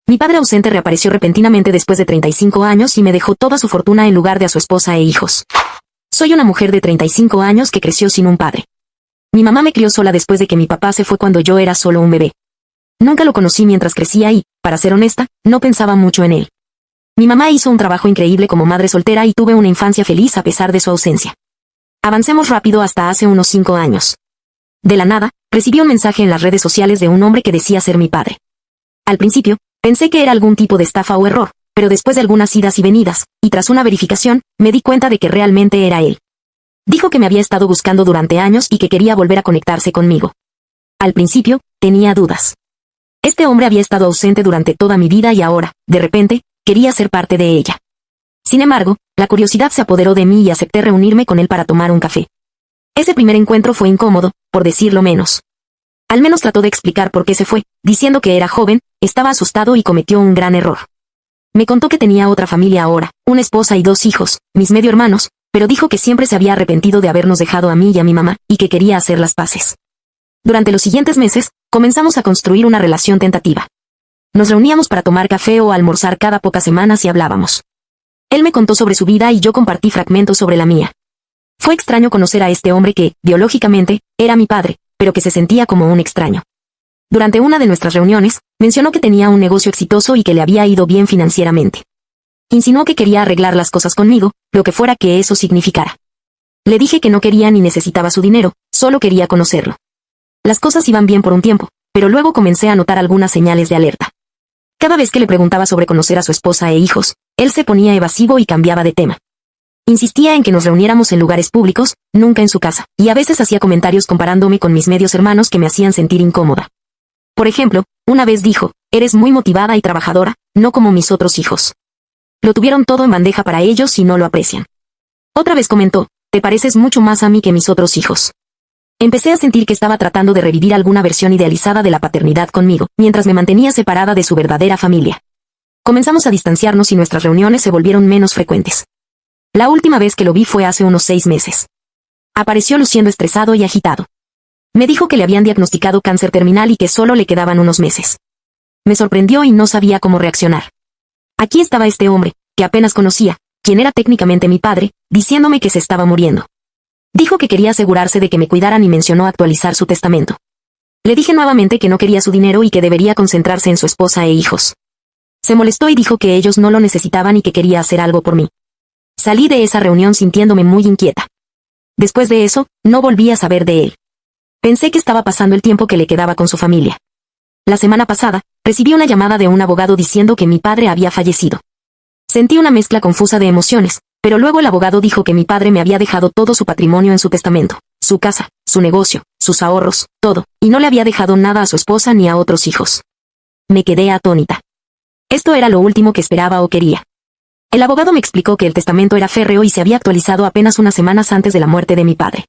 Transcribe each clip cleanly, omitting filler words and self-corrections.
Mi padre ausente reapareció repentinamente después de 35 años y me dejó toda su fortuna en lugar de a su esposa e hijos. Soy una mujer de 35 años que creció sin un padre. Mi mamá me crió sola después de que mi papá se fue cuando yo era solo un bebé. Nunca lo conocí mientras crecía y, para ser honesta, no pensaba mucho en él. Mi mamá hizo un trabajo increíble como madre soltera y tuve una infancia feliz a pesar de su ausencia. Avancemos rápido hasta hace unos 5 años. De la nada, recibí un mensaje en las redes sociales de un hombre que decía ser mi padre. Al principio, pensé que era algún tipo de estafa o error, pero después de algunas idas y venidas, y tras una verificación, me di cuenta de que realmente era él. Dijo que me había estado buscando durante años y que quería volver a conectarse conmigo. Al principio, tenía dudas. Este hombre había estado ausente durante toda mi vida y ahora, de repente, quería ser parte de ella. Sin embargo, la curiosidad se apoderó de mí y acepté reunirme con él para tomar un café. Ese primer encuentro fue incómodo, por decirlo menos. Al menos trató de explicar por qué se fue, diciendo que era joven, estaba asustado y cometió un gran error. Me contó que tenía otra familia ahora, una esposa y 2 hijos, mis medio hermanos, pero dijo que siempre se había arrepentido de habernos dejado a mí y a mi mamá, y que quería hacer las paces. Durante los siguientes meses, comenzamos a construir una relación tentativa. Nos reuníamos para tomar café o almorzar cada pocas semanas y hablábamos. Él me contó sobre su vida y yo compartí fragmentos sobre la mía. Fue extraño conocer a este hombre que, biológicamente, era mi padre, pero que se sentía como un extraño. Durante una de nuestras reuniones, mencionó que tenía un negocio exitoso y que le había ido bien financieramente. Insinuó que quería arreglar las cosas conmigo, lo que fuera que eso significara. Le dije que no quería ni necesitaba su dinero, solo quería conocerlo. Las cosas iban bien por un tiempo, pero luego comencé a notar algunas señales de alerta. Cada vez que le preguntaba sobre conocer a su esposa e hijos, él se ponía evasivo y cambiaba de tema. Insistía en que nos reuniéramos en lugares públicos, nunca en su casa, y a veces hacía comentarios comparándome con mis medios hermanos que me hacían sentir incómoda. Por ejemplo, una vez dijo, eres muy motivada y trabajadora, no como mis otros hijos. Lo tuvieron todo en bandeja para ellos y no lo aprecian. Otra vez comentó, te pareces mucho más a mí que mis otros hijos. Empecé a sentir que estaba tratando de revivir alguna versión idealizada de la paternidad conmigo, mientras me mantenía separada de su verdadera familia. Comenzamos a distanciarnos y nuestras reuniones se volvieron menos frecuentes. La última vez que lo vi fue hace unos 6 meses. Apareció luciendo estresado y agitado. Me dijo que le habían diagnosticado cáncer terminal y que solo le quedaban unos meses. Me sorprendió y no sabía cómo reaccionar. Aquí estaba este hombre, que apenas conocía, quien era técnicamente mi padre, diciéndome que se estaba muriendo. Dijo que quería asegurarse de que me cuidaran y mencionó actualizar su testamento. Le dije nuevamente que no quería su dinero y que debería concentrarse en su esposa e hijos. Se molestó y dijo que ellos no lo necesitaban y que quería hacer algo por mí. Salí de esa reunión sintiéndome muy inquieta. Después de eso, no volví a saber de él. Pensé que estaba pasando el tiempo que le quedaba con su familia. La semana pasada, recibí una llamada de un abogado diciendo que mi padre había fallecido. Sentí una mezcla confusa de emociones, pero luego el abogado dijo que mi padre me había dejado todo su patrimonio en su testamento, su casa, su negocio, sus ahorros, todo, y no le había dejado nada a su esposa ni a otros hijos. Me quedé atónita. Esto era lo último que esperaba o quería. El abogado me explicó que el testamento era férreo y se había actualizado apenas unas semanas antes de la muerte de mi padre.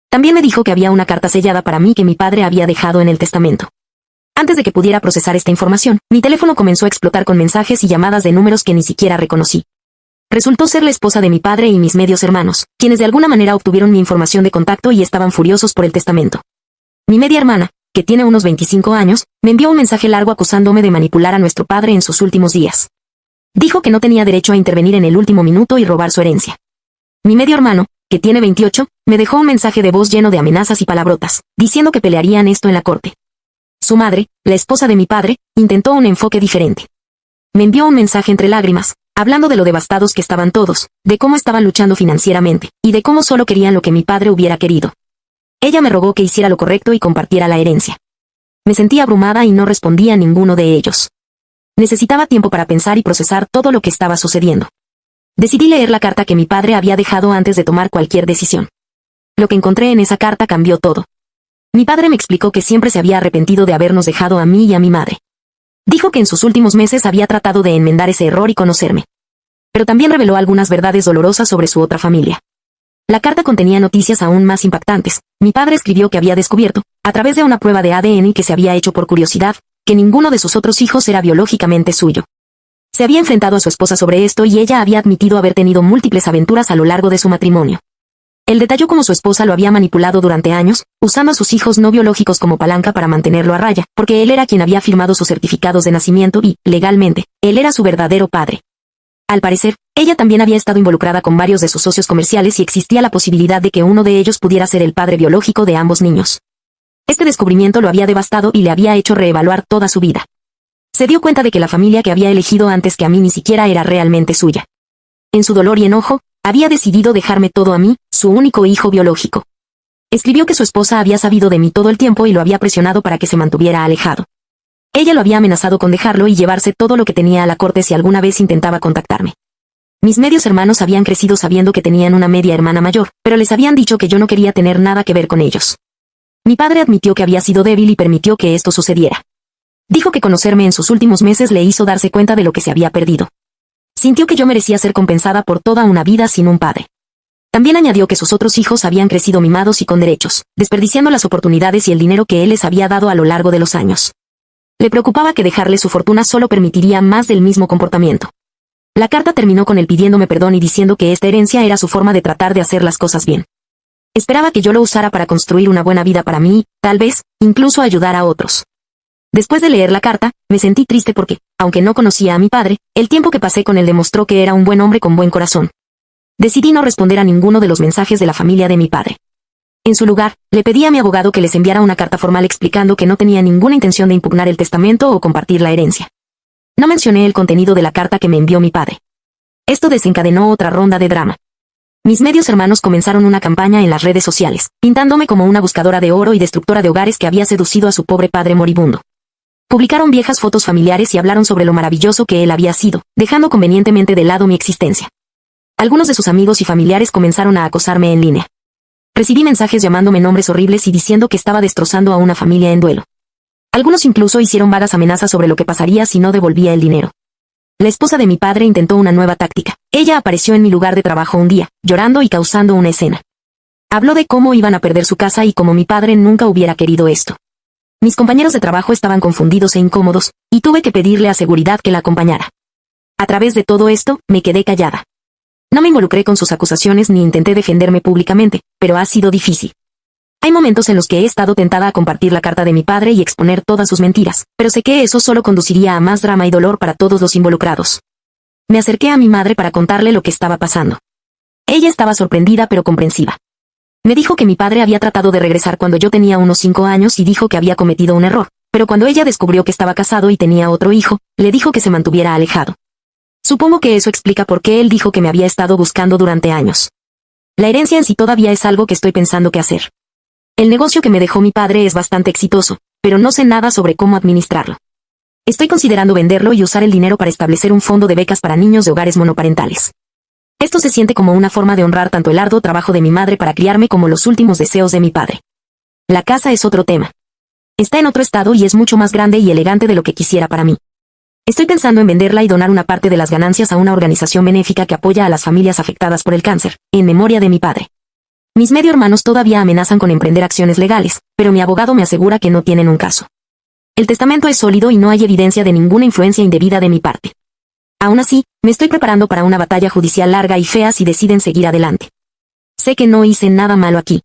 También me dijo que había una carta sellada para mí que mi padre había dejado en el testamento. Antes de que pudiera procesar esta información, mi teléfono comenzó a explotar con mensajes y llamadas de números que ni siquiera reconocí. Resultó ser la esposa de mi padre y mis medios hermanos, quienes de alguna manera obtuvieron mi información de contacto y estaban furiosos por el testamento. Mi media hermana, que tiene unos 25 años, me envió un mensaje largo acusándome de manipular a nuestro padre en sus últimos días. Dijo que no tenía derecho a intervenir en el último minuto y robar su herencia. Mi medio hermano, que tiene 28, me dejó un mensaje de voz lleno de amenazas y palabrotas, diciendo que pelearían esto en la corte. Su madre, la esposa de mi padre, intentó un enfoque diferente. Me envió un mensaje entre lágrimas, hablando de lo devastados que estaban todos, de cómo estaban luchando financieramente, y de cómo solo querían lo que mi padre hubiera querido. Ella me rogó que hiciera lo correcto y compartiera la herencia. Me sentía abrumada y no respondía a ninguno de ellos. Necesitaba tiempo para pensar y procesar todo lo que estaba sucediendo. Decidí leer la carta que mi padre había dejado antes de tomar cualquier decisión. Lo que encontré en esa carta cambió todo. Mi padre me explicó que siempre se había arrepentido de habernos dejado a mí y a mi madre. Dijo que en sus últimos meses había tratado de enmendar ese error y conocerme. Pero también reveló algunas verdades dolorosas sobre su otra familia. La carta contenía noticias aún más impactantes. Mi padre escribió que había descubierto, a través de una prueba de ADN que se había hecho por curiosidad, que ninguno de sus otros hijos era biológicamente suyo. Se había enfrentado a su esposa sobre esto y ella había admitido haber tenido múltiples aventuras a lo largo de su matrimonio. Él detalló cómo su esposa lo había manipulado durante años, usando a sus hijos no biológicos como palanca para mantenerlo a raya, porque él era quien había firmado sus certificados de nacimiento y, legalmente, él era su verdadero padre. Al parecer, ella también había estado involucrada con varios de sus socios comerciales y existía la posibilidad de que uno de ellos pudiera ser el padre biológico de ambos niños. Este descubrimiento lo había devastado y le había hecho reevaluar toda su vida. Se dio cuenta de que la familia que había elegido antes que a mí ni siquiera era realmente suya. En su dolor y enojo, había decidido dejarme todo a mí, su único hijo biológico. Escribió que su esposa había sabido de mí todo el tiempo y lo había presionado para que se mantuviera alejado. Ella lo había amenazado con dejarlo y llevarse todo lo que tenía a la corte si alguna vez intentaba contactarme. Mis medios hermanos habían crecido sabiendo que tenían una media hermana mayor, pero les habían dicho que yo no quería tener nada que ver con ellos. Mi padre admitió que había sido débil y permitió que esto sucediera. Dijo que conocerme en sus últimos meses le hizo darse cuenta de lo que se había perdido. Sintió que yo merecía ser compensada por toda una vida sin un padre. También añadió que sus otros hijos habían crecido mimados y con derechos, desperdiciando las oportunidades y el dinero que él les había dado a lo largo de los años. Le preocupaba que dejarle su fortuna solo permitiría más del mismo comportamiento. La carta terminó con él pidiéndome perdón y diciendo que esta herencia era su forma de tratar de hacer las cosas bien. Esperaba que yo lo usara para construir una buena vida para mí y, tal vez, incluso ayudar a otros. Después de leer la carta, me sentí triste porque, aunque no conocía a mi padre, el tiempo que pasé con él demostró que era un buen hombre con buen corazón. Decidí no responder a ninguno de los mensajes de la familia de mi padre. En su lugar, le pedí a mi abogado que les enviara una carta formal explicando que no tenía ninguna intención de impugnar el testamento o compartir la herencia. No mencioné el contenido de la carta que me envió mi padre. Esto desencadenó otra ronda de drama. Mis medios hermanos comenzaron una campaña en las redes sociales, pintándome como una buscadora de oro y destructora de hogares que había seducido a su pobre padre moribundo. Publicaron viejas fotos familiares y hablaron sobre lo maravilloso que él había sido, dejando convenientemente de lado mi existencia. Algunos de sus amigos y familiares comenzaron a acosarme en línea. Recibí mensajes llamándome nombres horribles y diciendo que estaba destrozando a una familia en duelo. Algunos incluso hicieron vagas amenazas sobre lo que pasaría si no devolvía el dinero. La esposa de mi padre intentó una nueva táctica. Ella apareció en mi lugar de trabajo un día, llorando y causando una escena. Habló de cómo iban a perder su casa y cómo mi padre nunca hubiera querido esto. Mis compañeros de trabajo estaban confundidos e incómodos, y tuve que pedirle a seguridad que la acompañara. A través de todo esto, me quedé callada. No me involucré con sus acusaciones ni intenté defenderme públicamente, pero ha sido difícil. Hay momentos en los que he estado tentada a compartir la carta de mi padre y exponer todas sus mentiras, pero sé que eso solo conduciría a más drama y dolor para todos los involucrados. Me acerqué a mi madre para contarle lo que estaba pasando. Ella estaba sorprendida pero comprensiva. Me dijo que mi padre había tratado de regresar cuando yo tenía unos 5 años y dijo que había cometido un error, pero cuando ella descubrió que estaba casado y tenía otro hijo, le dijo que se mantuviera alejado. Supongo que eso explica por qué él dijo que me había estado buscando durante años. La herencia en sí todavía es algo que estoy pensando qué hacer. El negocio que me dejó mi padre es bastante exitoso, pero no sé nada sobre cómo administrarlo. Estoy considerando venderlo y usar el dinero para establecer un fondo de becas para niños de hogares monoparentales. Esto se siente como una forma de honrar tanto el arduo trabajo de mi madre para criarme como los últimos deseos de mi padre. La casa es otro tema. Está en otro estado y es mucho más grande y elegante de lo que quisiera para mí. Estoy pensando en venderla y donar una parte de las ganancias a una organización benéfica que apoya a las familias afectadas por el cáncer, en memoria de mi padre. Mis medio hermanos todavía amenazan con emprender acciones legales, pero mi abogado me asegura que no tienen un caso. El testamento es sólido y no hay evidencia de ninguna influencia indebida de mi parte. Aún así, me estoy preparando para una batalla judicial larga y fea si deciden seguir adelante. Sé que no hice nada malo aquí.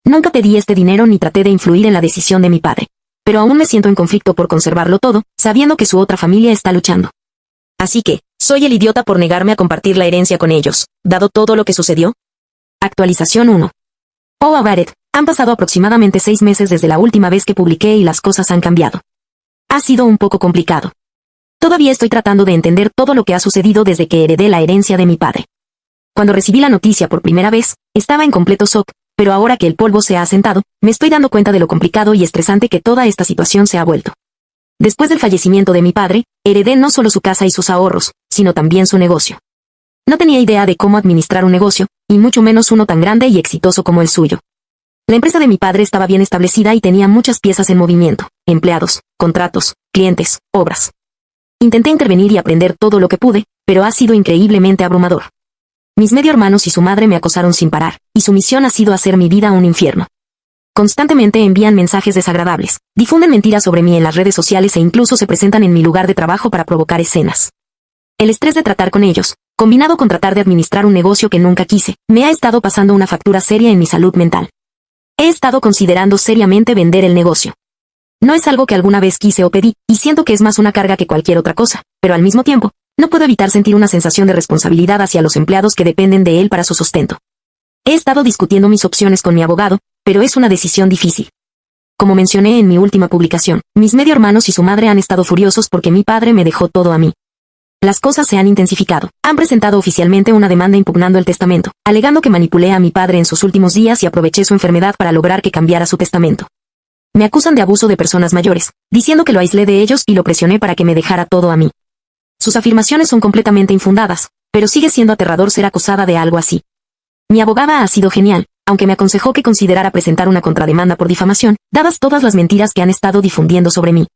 Nunca pedí este dinero ni traté de influir en la decisión de mi padre. Pero aún me siento en conflicto por conservarlo todo, sabiendo que su otra familia está luchando. Así que, ¿soy el idiota por negarme a compartir la herencia con ellos, dado todo lo que sucedió? Actualización 1. Oh, about it. Han pasado aproximadamente 6 meses desde la última vez que publiqué y las cosas han cambiado. Ha sido un poco complicado. Todavía estoy tratando de entender todo lo que ha sucedido desde que heredé la herencia de mi padre. Cuando recibí la noticia por primera vez, estaba en completo shock, pero ahora que el polvo se ha asentado, me estoy dando cuenta de lo complicado y estresante que toda esta situación se ha vuelto. Después del fallecimiento de mi padre, heredé no solo su casa y sus ahorros, sino también su negocio. No tenía idea de cómo administrar un negocio, y mucho menos uno tan grande y exitoso como el suyo. La empresa de mi padre estaba bien establecida y tenía muchas piezas en movimiento, empleados, contratos, clientes, obras. Intenté intervenir y aprender todo lo que pude, pero ha sido increíblemente abrumador. Mis medio hermanos y su madre me acosaron sin parar, y su misión ha sido hacer mi vida un infierno. Constantemente envían mensajes desagradables, difunden mentiras sobre mí en las redes sociales e incluso se presentan en mi lugar de trabajo para provocar escenas. El estrés de tratar con ellos, combinado con tratar de administrar un negocio que nunca quise, me ha estado pasando una factura seria en mi salud mental. He estado considerando seriamente vender el negocio. No es algo que alguna vez quise o pedí, y siento que es más una carga que cualquier otra cosa, pero al mismo tiempo, no puedo evitar sentir una sensación de responsabilidad hacia los empleados que dependen de él para su sustento. He estado discutiendo mis opciones con mi abogado, pero es una decisión difícil. Como mencioné en mi última publicación, mis medio hermanos y su madre han estado furiosos porque mi padre me dejó todo a mí. Las cosas se han intensificado. Han presentado oficialmente una demanda impugnando el testamento, alegando que manipulé a mi padre en sus últimos días y aproveché su enfermedad para lograr que cambiara su testamento. Me acusan de abuso de personas mayores, diciendo que lo aislé de ellos y lo presioné para que me dejara todo a mí. Sus afirmaciones son completamente infundadas, pero sigue siendo aterrador ser acusada de algo así. Mi abogada ha sido genial, aunque me aconsejó que considerara presentar una contrademanda por difamación, dadas todas las mentiras que han estado difundiendo sobre mí.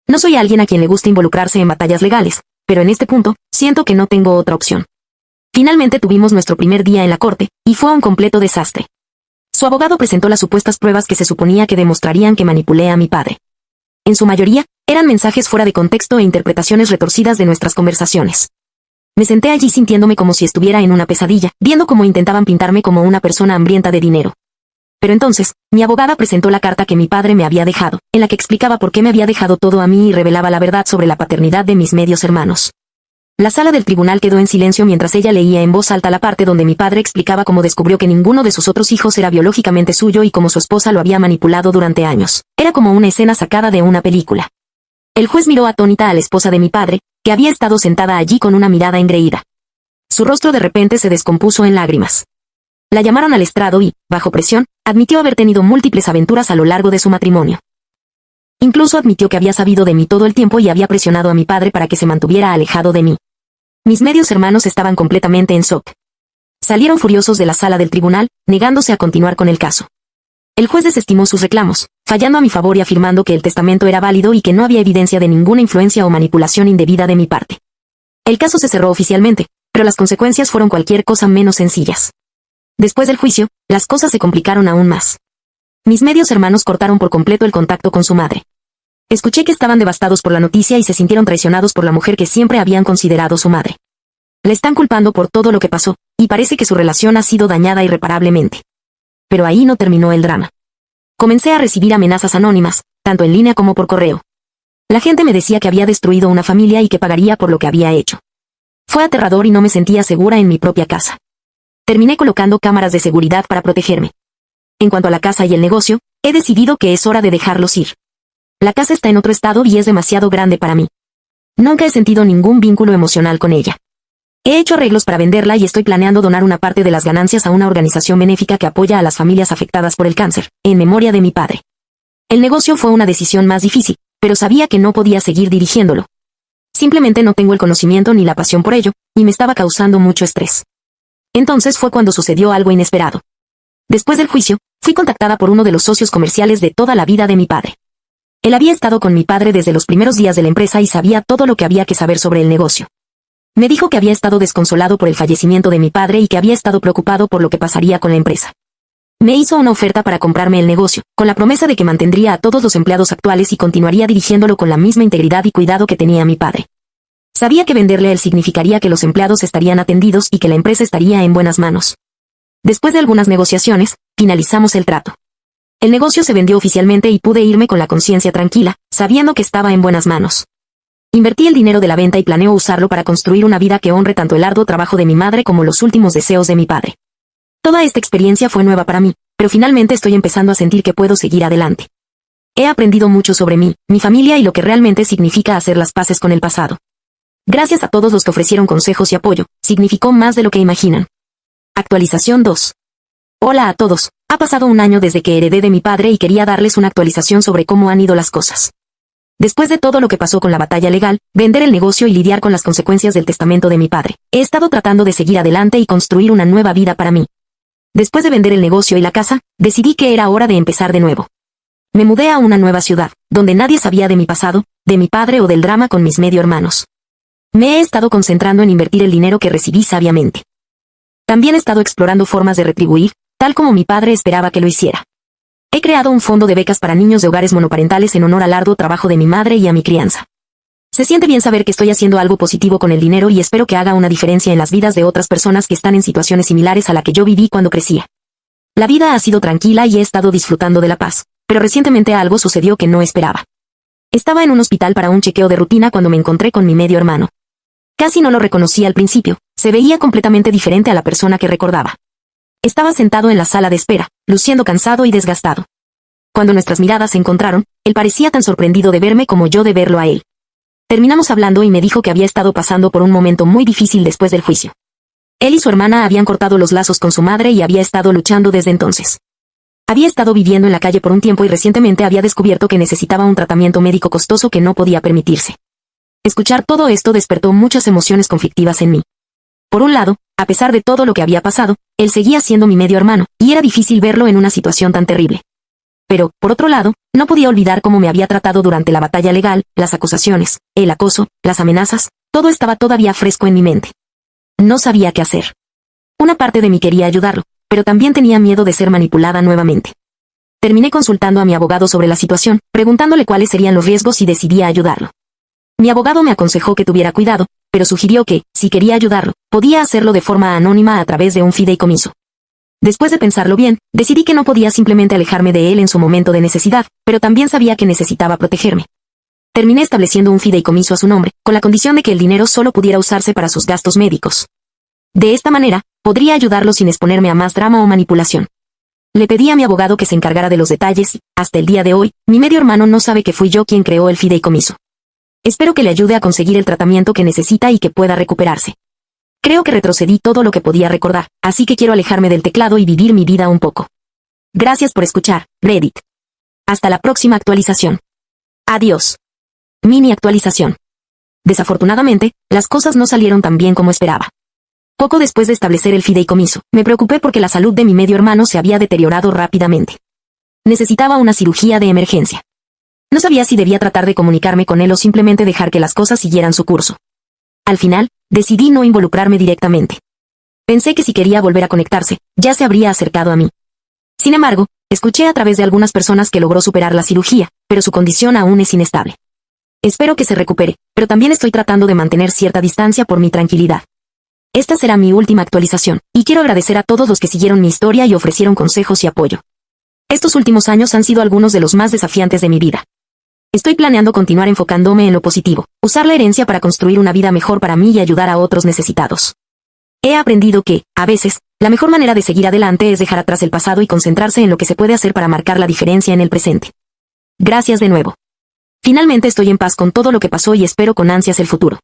No soy alguien a quien le gusta involucrarse en batallas legales, pero en este punto, siento que no tengo otra opción. Finalmente tuvimos nuestro primer día en la corte, y fue un completo desastre. Su abogado presentó las supuestas pruebas que se suponía que demostrarían que manipulé a mi padre. En su mayoría, eran mensajes fuera de contexto e interpretaciones retorcidas de nuestras conversaciones. Me senté allí sintiéndome como si estuviera en una pesadilla, viendo cómo intentaban pintarme como una persona hambrienta de dinero. Pero entonces, mi abogada presentó la carta que mi padre me había dejado, en la que explicaba por qué me había dejado todo a mí y revelaba la verdad sobre la paternidad de mis medios hermanos. La sala del tribunal quedó en silencio mientras ella leía en voz alta la parte donde mi padre explicaba cómo descubrió que ninguno de sus otros hijos era biológicamente suyo y cómo su esposa lo había manipulado durante años. Era como una escena sacada de una película. El juez miró atónita a la esposa de mi padre, que había estado sentada allí con una mirada engreída. Su rostro de repente se descompuso en lágrimas. La llamaron al estrado y, bajo presión, admitió haber tenido múltiples aventuras a lo largo de su matrimonio. Incluso admitió que había sabido de mí todo el tiempo y había presionado a mi padre para que se mantuviera alejado de mí. Mis medios hermanos estaban completamente en shock. Salieron furiosos de la sala del tribunal, negándose a continuar con el caso. El juez desestimó sus reclamos, fallando a mi favor y afirmando que el testamento era válido y que no había evidencia de ninguna influencia o manipulación indebida de mi parte. El caso se cerró oficialmente, pero las consecuencias fueron cualquier cosa menos sencillas. Después del juicio, las cosas se complicaron aún más. Mis medios hermanos cortaron por completo el contacto con su madre. Escuché que estaban devastados por la noticia y se sintieron traicionados por la mujer que siempre habían considerado su madre. Le están culpando por todo lo que pasó, y parece que su relación ha sido dañada irreparablemente. Pero ahí no terminó el drama. Comencé a recibir amenazas anónimas, tanto en línea como por correo. La gente me decía que había destruido una familia y que pagaría por lo que había hecho. Fue aterrador y no me sentía segura en mi propia casa. Terminé colocando cámaras de seguridad para protegerme. En cuanto a la casa y el negocio, he decidido que es hora de dejarlos ir. La casa está en otro estado y es demasiado grande para mí. Nunca he sentido ningún vínculo emocional con ella. He hecho arreglos para venderla y estoy planeando donar una parte de las ganancias a una organización benéfica que apoya a las familias afectadas por el cáncer, en memoria de mi padre. El negocio fue una decisión más difícil, pero sabía que no podía seguir dirigiéndolo. Simplemente no tengo el conocimiento ni la pasión por ello, y me estaba causando mucho estrés. Entonces fue cuando sucedió algo inesperado. Después del juicio, fui contactada por uno de los socios comerciales de toda la vida de mi padre. Él había estado con mi padre desde los primeros días de la empresa y sabía todo lo que había que saber sobre el negocio. Me dijo que había estado desconsolado por el fallecimiento de mi padre y que había estado preocupado por lo que pasaría con la empresa. Me hizo una oferta para comprarme el negocio, con la promesa de que mantendría a todos los empleados actuales y continuaría dirigiéndolo con la misma integridad y cuidado que tenía mi padre. Sabía que venderle a él significaría que los empleados estarían atendidos y que la empresa estaría en buenas manos. Después de algunas negociaciones, finalizamos el trato. El negocio se vendió oficialmente y pude irme con la conciencia tranquila, sabiendo que estaba en buenas manos. Invertí el dinero de la venta y planeo usarlo para construir una vida que honre tanto el arduo trabajo de mi madre como los últimos deseos de mi padre. Toda esta experiencia fue nueva para mí, pero finalmente estoy empezando a sentir que puedo seguir adelante. He aprendido mucho sobre mí, mi familia y lo que realmente significa hacer las paces con el pasado. Gracias a todos los que ofrecieron consejos y apoyo, significó más de lo que imaginan. Actualización 2. Hola a todos, ha pasado un año desde que heredé de mi padre y quería darles una actualización sobre cómo han ido las cosas. Después de todo lo que pasó con la batalla legal, vender el negocio y lidiar con las consecuencias del testamento de mi padre, he estado tratando de seguir adelante y construir una nueva vida para mí. Después de vender el negocio y la casa, decidí que era hora de empezar de nuevo. Me mudé a una nueva ciudad, donde nadie sabía de mi pasado, de mi padre o del drama con mis medio hermanos. Me he estado concentrando en invertir el dinero que recibí sabiamente. También he estado explorando formas de retribuir, tal como mi padre esperaba que lo hiciera. He creado un fondo de becas para niños de hogares monoparentales en honor al arduo trabajo de mi madre y a mi crianza. Se siente bien saber que estoy haciendo algo positivo con el dinero y espero que haga una diferencia en las vidas de otras personas que están en situaciones similares a la que yo viví cuando crecía. La vida ha sido tranquila y he estado disfrutando de la paz, pero recientemente algo sucedió que no esperaba. Estaba en un hospital para un chequeo de rutina cuando me encontré con mi medio hermano. Casi no lo reconocí al principio, se veía completamente diferente a la persona que recordaba. Estaba sentado en la sala de espera, luciendo cansado y desgastado. Cuando nuestras miradas se encontraron, él parecía tan sorprendido de verme como yo de verlo a él. Terminamos hablando y me dijo que había estado pasando por un momento muy difícil después del juicio. Él y su hermana habían cortado los lazos con su madre y había estado luchando desde entonces. Había estado viviendo en la calle por un tiempo y recientemente había descubierto que necesitaba un tratamiento médico costoso que no podía permitirse. Escuchar todo esto despertó muchas emociones conflictivas en mí. Por un lado, a pesar de todo lo que había pasado, él seguía siendo mi medio hermano, y era difícil verlo en una situación tan terrible. Pero, por otro lado, no podía olvidar cómo me había tratado durante la batalla legal, las acusaciones, el acoso, las amenazas, todo estaba todavía fresco en mi mente. No sabía qué hacer. Una parte de mí quería ayudarlo, pero también tenía miedo de ser manipulada nuevamente. Terminé consultando a mi abogado sobre la situación, preguntándole cuáles serían los riesgos y decidí ayudarlo. Mi abogado me aconsejó que tuviera cuidado, pero sugirió que, si quería ayudarlo, podía hacerlo de forma anónima a través de un fideicomiso. Después de pensarlo bien, decidí que no podía simplemente alejarme de él en su momento de necesidad, pero también sabía que necesitaba protegerme. Terminé estableciendo un fideicomiso a su nombre, con la condición de que el dinero solo pudiera usarse para sus gastos médicos. De esta manera, podría ayudarlo sin exponerme a más drama o manipulación. Le pedí a mi abogado que se encargara de los detalles y, hasta el día de hoy, mi medio hermano no sabe que fui yo quien creó el fideicomiso. Espero que le ayude a conseguir el tratamiento que necesita y que pueda recuperarse. Creo que retrocedí todo lo que podía recordar, así que quiero alejarme del teclado y vivir mi vida un poco. Gracias por escuchar, Reddit. Hasta la próxima actualización. Adiós. Mini actualización. Desafortunadamente, las cosas no salieron tan bien como esperaba. Poco después de establecer el fideicomiso, me preocupé porque la salud de mi medio hermano se había deteriorado rápidamente. Necesitaba una cirugía de emergencia. No sabía si debía tratar de comunicarme con él o simplemente dejar que las cosas siguieran su curso. Al final, decidí no involucrarme directamente. Pensé que si quería volver a conectarse, ya se habría acercado a mí. Sin embargo, escuché a través de algunas personas que logró superar la cirugía, pero su condición aún es inestable. Espero que se recupere, pero también estoy tratando de mantener cierta distancia por mi tranquilidad. Esta será mi última actualización, y quiero agradecer a todos los que siguieron mi historia y ofrecieron consejos y apoyo. Estos últimos años han sido algunos de los más desafiantes de mi vida. Estoy planeando continuar enfocándome en lo positivo, usar la herencia para construir una vida mejor para mí y ayudar a otros necesitados. He aprendido que, a veces, la mejor manera de seguir adelante es dejar atrás el pasado y concentrarse en lo que se puede hacer para marcar la diferencia en el presente. Gracias de nuevo. Finalmente estoy en paz con todo lo que pasó y espero con ansias el futuro.